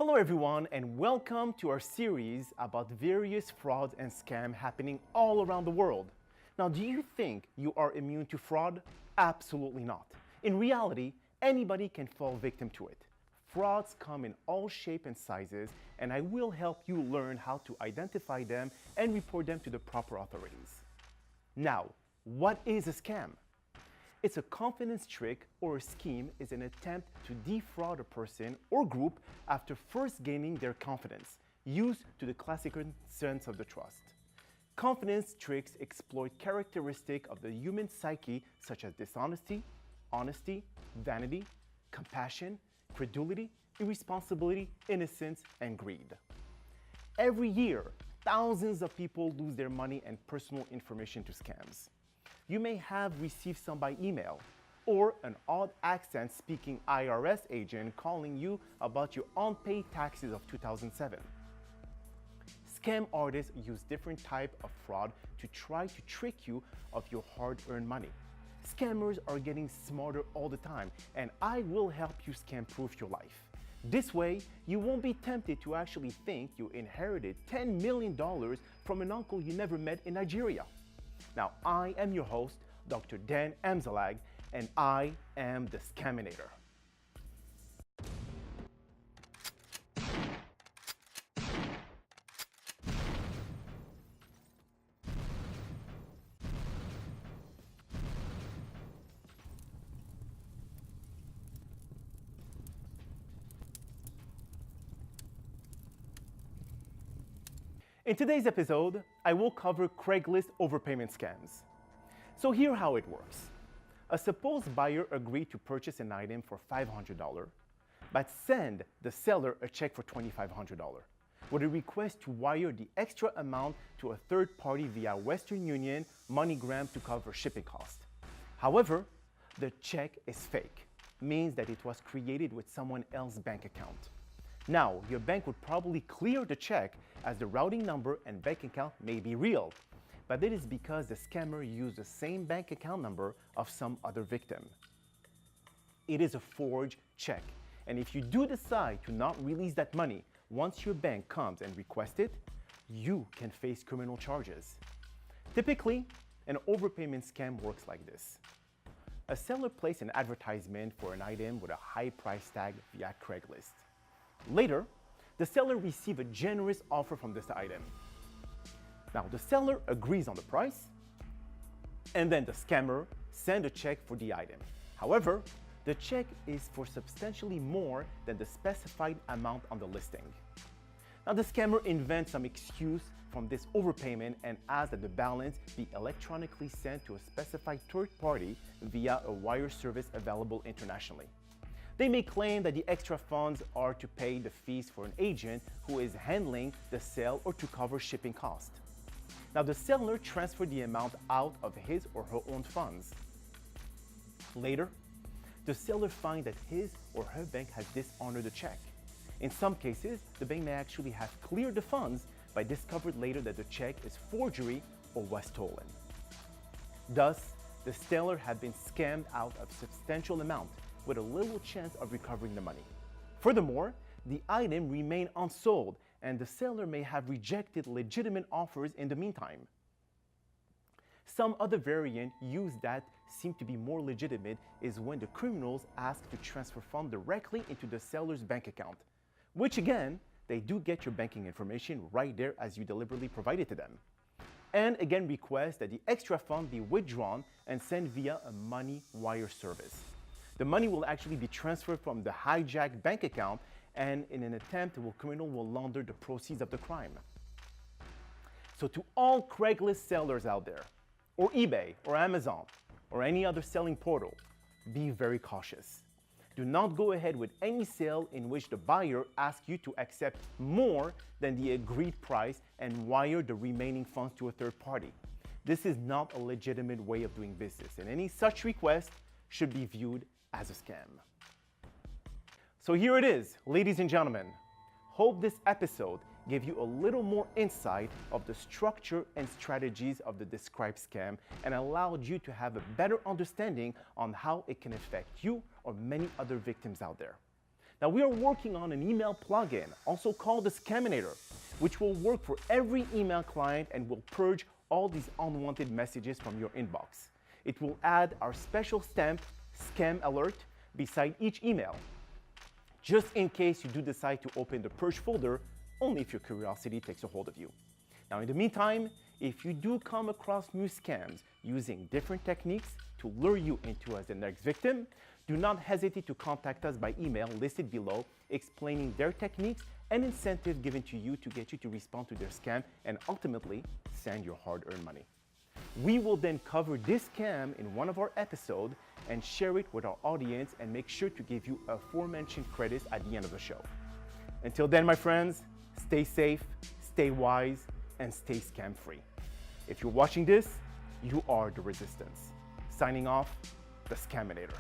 Hello everyone and welcome to our series about various frauds and scams happening all around the world. Now, do you think you are immune to fraud? Absolutely not. In reality, anybody can fall victim to it. Frauds come in all shapes and sizes, and I will help you learn how to identify them and report them to the proper authorities. Now, what is a scam? It's a confidence trick or a scheme is an attempt to defraud a person or group after first gaining their confidence, used to the classical sense of the trust. Confidence tricks exploit characteristics of the human psyche such as dishonesty, honesty, vanity, compassion, credulity, irresponsibility, innocence, and greed. Every year, thousands of people lose their money and personal information to scams. You may have received some by email, or an odd accent speaking IRS agent calling you about your unpaid taxes of 2007. Scam artists use different types of fraud to try to trick you of your hard-earned money. Scammers are getting smarter all the time, and I will help you scam-proof your life. This way, you won't be tempted to actually think you inherited $10 million from an uncle you never met in Nigeria. Now, I am your host, Dr. Dan Amzalag, and I am the Scaminator. In today's episode, I will cover Craigslist overpayment scams. So here's how it works. A supposed buyer agreed to purchase an item for $500, but send the seller a check for $2,500 with a request to wire the extra amount to a third party via Western Union MoneyGram to cover shipping costs. However, the check is fake, means that it was created with someone else's bank account. Now, your bank would probably clear the check as the routing number and bank account may be real, but it is because the scammer used the same bank account number of some other victim. It is a forged check, and if you do decide to not release that money once your bank comes and requests it, you can face criminal charges. Typically, an overpayment scam works like this. A seller places an advertisement for an item with a high price tag via Craigslist. Later, the seller receives a generous offer from this item. Now, the seller agrees on the price, and then the scammer sends a check for the item. However, the check is for substantially more than the specified amount on the listing. Now, the scammer invents some excuse from this overpayment and asks that the balance be electronically sent to a specified third party via a wire service available internationally. They may claim that the extra funds are to pay the fees for an agent who is handling the sale or to cover shipping costs. Now, the seller transfers the amount out of his or her own funds. Later, the seller finds that his or her bank has dishonored the check. In some cases, the bank may actually have cleared the funds but discovered later that the check is forgery or was stolen. Thus, the seller had been scammed out of a substantial amount with a little chance of recovering the money. Furthermore, the item remained unsold and the seller may have rejected legitimate offers in the meantime. Some other variant used that seem to be more legitimate is when the criminals ask to transfer funds directly into the seller's bank account, which again, they do get your banking information right there as you deliberately provide it to them. And again request that the extra fund be withdrawn and sent via a money wire service. The money will actually be transferred from the hijacked bank account, and in an attempt, the criminal will launder the proceeds of the crime. So to all Craigslist sellers out there, or eBay, or Amazon, or any other selling portal, be very cautious. Do not go ahead with any sale in which the buyer asks you to accept more than the agreed price and wire the remaining funds to a third party. This is not a legitimate way of doing business, and any such request should be viewed as a scam. So here it is, ladies and gentlemen. Hope this episode gave you a little more insight of the structure and strategies of the described scam and allowed you to have a better understanding on how it can affect you or many other victims out there. Now, we are working on an email plugin, also called the Scaminator, which will work for every email client and will purge all these unwanted messages from your inbox. It will add our special stamp, Scam Alert, beside each email, just in case you do decide to open the purge folder, only if your curiosity takes a hold of you. Now, in the meantime, if you do come across new scams using different techniques to lure you into as the next victim, do not hesitate to contact us by email listed below, explaining their techniques and incentives given to you to get you to respond to their scam and ultimately send your hard-earned money. We will then cover this scam in one of our episodes and share it with our audience and make sure to give you aforementioned credits at the end of the show. Until then, my friends, stay safe, stay wise, and stay scam-free. If you're watching this, you are the resistance. Signing off, the Scaminator.